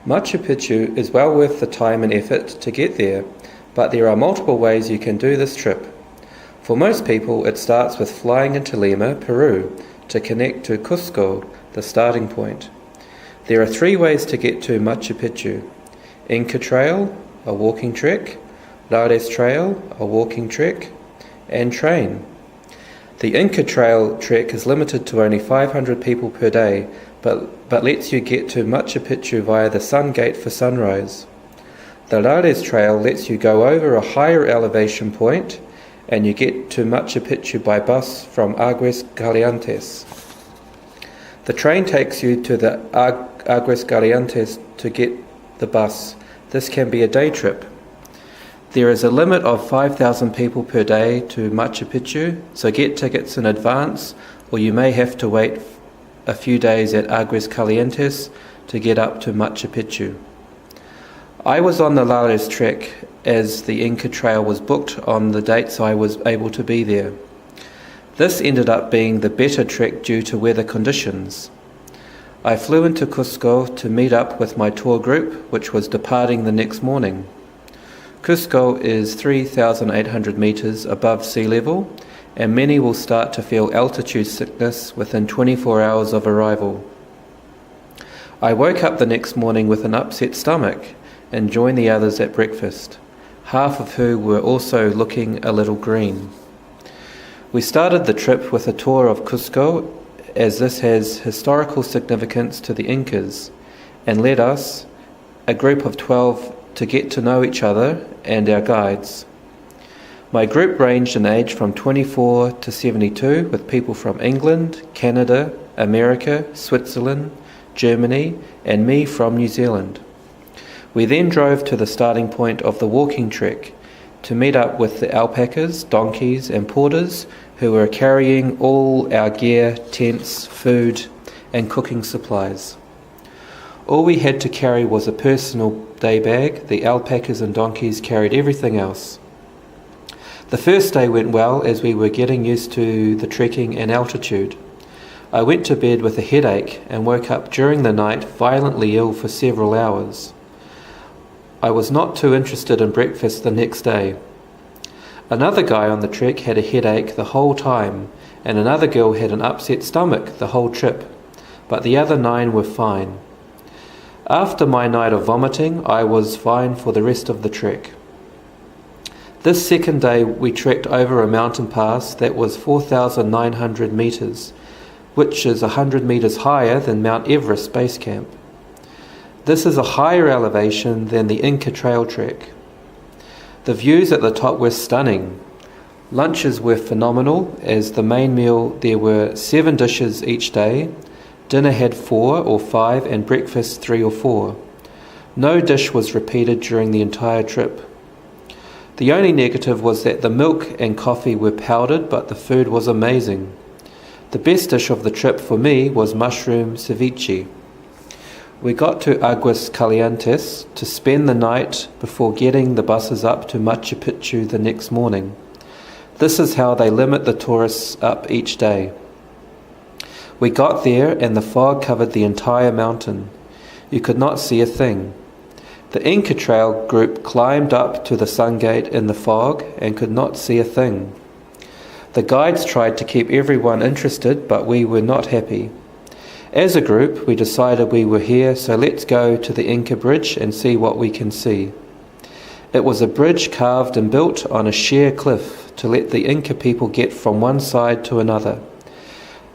Machu Picchu is well worth the time and effort to get there, but there are multiple ways you can do this trip. For most people, it starts with flying into Lima, Peru, to connect to Cusco, the starting point. There are 3 ways to get to Machu Picchu: Inca Trail, a walking trek; Lares Trail, a walking trek; and train. The Inca Trail trek is limited to only 500 people per day, but lets you get to Machu Picchu via the Sun Gate for sunrise. The Lares Trail lets you go over a higher elevation point, and you get to Machu Picchu by bus from Aguas Calientes. The train takes you to the Aguas Calientes to get the bus. This can be a day trip. There is a limit of 5,000 people per day to Machu Picchu, so get tickets in advance, or you may have to wait a few days at Aguas Calientes to get up to Machu Picchu. I was on the Lares trek as the Inca Trail was booked on the dates I was able to be there. This ended up being the better trek due to weather conditions. I flew into Cusco to meet up with my tour group, which was departing the next morning. Cusco is 3,800 meters above sea level, and many will start to feel altitude sickness within 24 hours of arrival. I woke up the next morning with an upset stomach and joined the others at breakfast, half of who were also looking a little green. We started the trip with a tour of Cusco, as this has historical significance to the Incas, and led us, a group of 12, to get to know each other and our guides. My group ranged in age from 24 to 72, with people from England, Canada, America, Switzerland, Germany, and me from New Zealand. We then drove to the starting point of the walking trek to meet up with the alpacas, donkeys, and porters who were carrying all our gear, tents, food, and cooking supplies. All we had to carry was a personal day bag. The alpacas and donkeys carried everything else. The first day went well as we were getting used to the trekking and altitude. I went to bed with a headache and woke up during the night violently ill for several hours. I was not too interested in breakfast the next day. Another guy on the trek had a headache the whole time, and another girl had an upset stomach the whole trip, but the other 9 were fine. After my night of vomiting, I was fine for the rest of the trek. This second day we trekked over a mountain pass that was 4,900 meters, which is 100 meters higher than Mount Everest base camp. This is a higher elevation than the Inca Trail trek. The views at the top were stunning. Lunches were phenomenal. As the main meal, there were 7 dishes each day. Dinner had 4 or 5, and breakfast 3 or 4. No dish was repeated during the entire trip. The only negative was that the milk and coffee were powdered, but the food was amazing. The best dish of the trip for me was mushroom ceviche. We got to Aguas Calientes to spend the night before getting the buses up to Machu Picchu the next morning. This is how they limit the tourists up each day. We got there and the fog covered the entire mountain. You could not see a thing. The Inca Trail group climbed up to the Sun Gate in the fog and could not see a thing. The guides tried to keep everyone interested, but we were not happy. As a group, we decided we were here, so let's go to the Inca Bridge and see what we can see. It was a bridge carved and built on a sheer cliff to let the Inca people get from one side to another.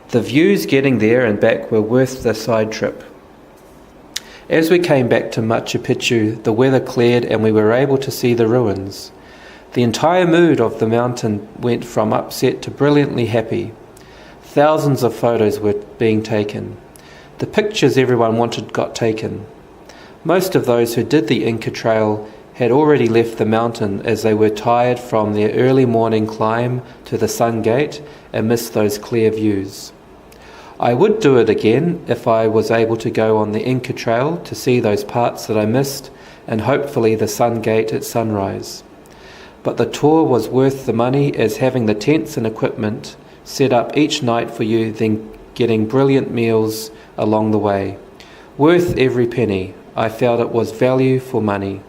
The views getting there and back were worth the side trip. As we came back to Machu Picchu, the weather cleared and we were able to see the ruins. The entire mood of the mountain went from upset to brilliantly happy. Thousands of photos were being taken. The pictures everyone wanted got taken. Most of those who did the Inca Trail had already left the mountain as they were tired from their early morning climb to the Sun Gate and missed those clear views. I would do it again if I was able to go on the Inca Trail to see those parts that I missed and hopefully the Sun Gate at sunrise. But the tour was worth the money, as having the tents and equipment set up each night for you, then getting brilliant meals along the way. Worth every penny. I felt it was value for money.